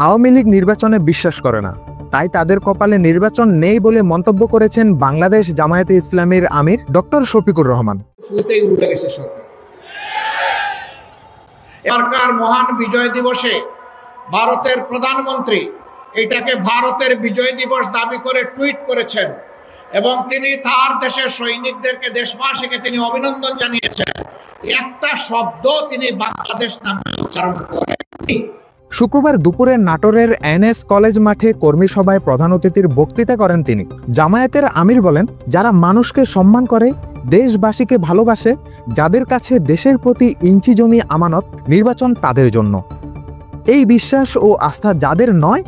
আওয়ামী লীগ নির্বাচনে বিশ্বাস করে না, তাই তাদের কপালে নির্বাচন নেই বলে মন্তব্য করেছেন বাংলাদেশ জামায়াতে ইসলামীর আমির ডক্টর শফিকুর রহমান। সরকার মহান বিজয় দিবসে ভারতের প্রধানমন্ত্রী এটাকে ভারতের বিজয় দিবস দাবি করে টুইট করেছেন এবং তিনি তার দেশের সৈনিকদেরকে, দেশবাসীকে তিনি অভিনন্দন জানিয়েছেন। একটা শব্দ তিনি বাংলাদেশ নামে উচ্চারণ করেননি। শুক্রবার দুপুরে নাটোরের এনএস কলেজ মাঠে কর্মী সভায় প্রধান অতিথির বক্তৃতা করেন তিনি। জামায়াতের আমির বলেন, যারা মানুষকে সম্মান করে, দেশবাসীকে ভালোবাসে, যাদের কাছে দেশের প্রতি ইঞ্চি জমি আমানত, নির্বাচন তাদের জন্য। এই বিশ্বাস ও আস্থা যাদের নয়,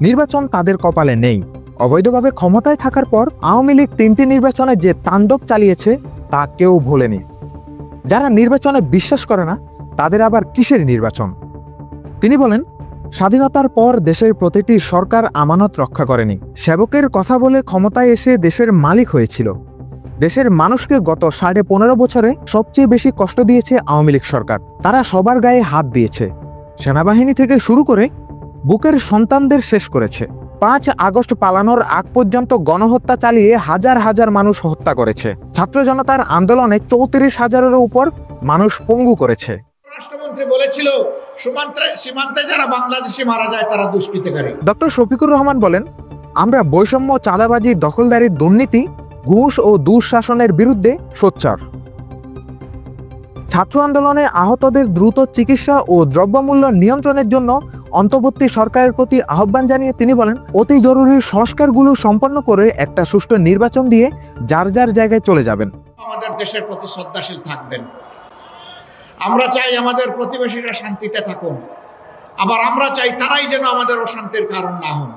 নির্বাচন তাদের কপালে নেই। অবৈধভাবে ক্ষমতায় থাকার পর আওয়ামী লীগ 3টি নির্বাচনে যে তাণ্ডব চালিয়েছে তা কেউ ভোলেনি। যারা নির্বাচনে বিশ্বাস করে না, তাদের আবার কিসের নির্বাচন? তিনি বলেন, স্বাধীনতার পর দেশের প্রতিটি সরকার আমানত রক্ষা করেনি। সেবকের কথা বলে ক্ষমতায় এসে দেশের মালিক হয়েছিল। দেশের মানুষকে গত 15.5 বছরে সবচেয়ে বেশি কষ্ট দিয়েছে আওয়ামী লীগ সরকার। তারা সবার গায়ে হাত দিয়েছে। সেনাবাহিনী থেকে শুরু করে বুকের সন্তানদের শেষ করেছে। 5 আগস্ট পালানোর আগ পর্যন্ত গণহত্যা চালিয়ে হাজার হাজার মানুষ হত্যা করেছে। ছাত্র জনতার আন্দোলনে 34,000-এরও উপর মানুষ পঙ্গু করেছে। রাষ্ট্রমন্ত্রী বলেছিল, সীমান্তে যারা বাংলাদেশি মারা যায় তারা দুষ্কৃতিকারী। ডক্টর শফিকুর রহমান বলেন, আমরা বৈষম্য, চাঁদাবাজি, দখলদারি, দুর্নীতি, ঘুষ ও দুঃশাসনের বিরুদ্ধে সোচ্চার। ছাত্র আন্দোলনে আহতদের দ্রুত চিকিৎসা ও দ্রব্যমূল্য নিয়ন্ত্রণের জন্য অন্তর্বর্তী সরকারের প্রতি আহ্বান জানিয়ে তিনি বলেন, অতি জরুরি সংস্কারগুলো সম্পন্ন করে একটা সুষ্ঠু নির্বাচন দিয়ে যার যার জায়গায় চলে যাবেন। আমাদের দেশের প্রতি শ্রদ্ধাশীল থাকবেন। আমরা চাই আমাদের প্রতিবেশীরা শান্তিতে থাকুন, আবার আমরা চাই তারাই যেন আমাদের অশান্তির কারণ না হন।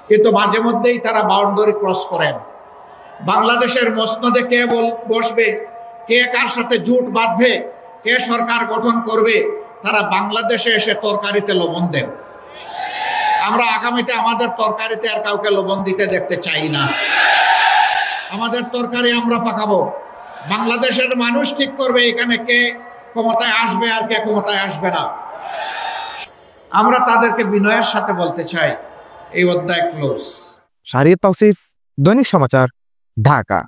কিন্তু মাঝে মধ্যেই তারা বাউন্ডারি ক্রস করেন। বাংলাদেশের মসনদে কে বসবে, কে কার সাথে জোট বাঁধবে, কে সরকার গঠন করবে, তারা বাংলাদেশে এসে তরকারিতে লবণ দেন। আমরা আগামীতে আমাদের তরকারিতে আর কাউকে লবণ দিতে দেখতে চাই না। আমাদের তরকারি আমরা পাকাবো। বাংলাদেশের মানুষ ঠিক করবে এখানে কে ক্ষমতায় আসবে আর কে ক্ষমতায় আসবে না। আমরা তাদেরকে বিনয়ের সাথে বলতে চাই, এই অধ্যায় ক্লোজ। শাহরিয়ার তাওসিফ, দৈনিক সমাচার, ঢাকা।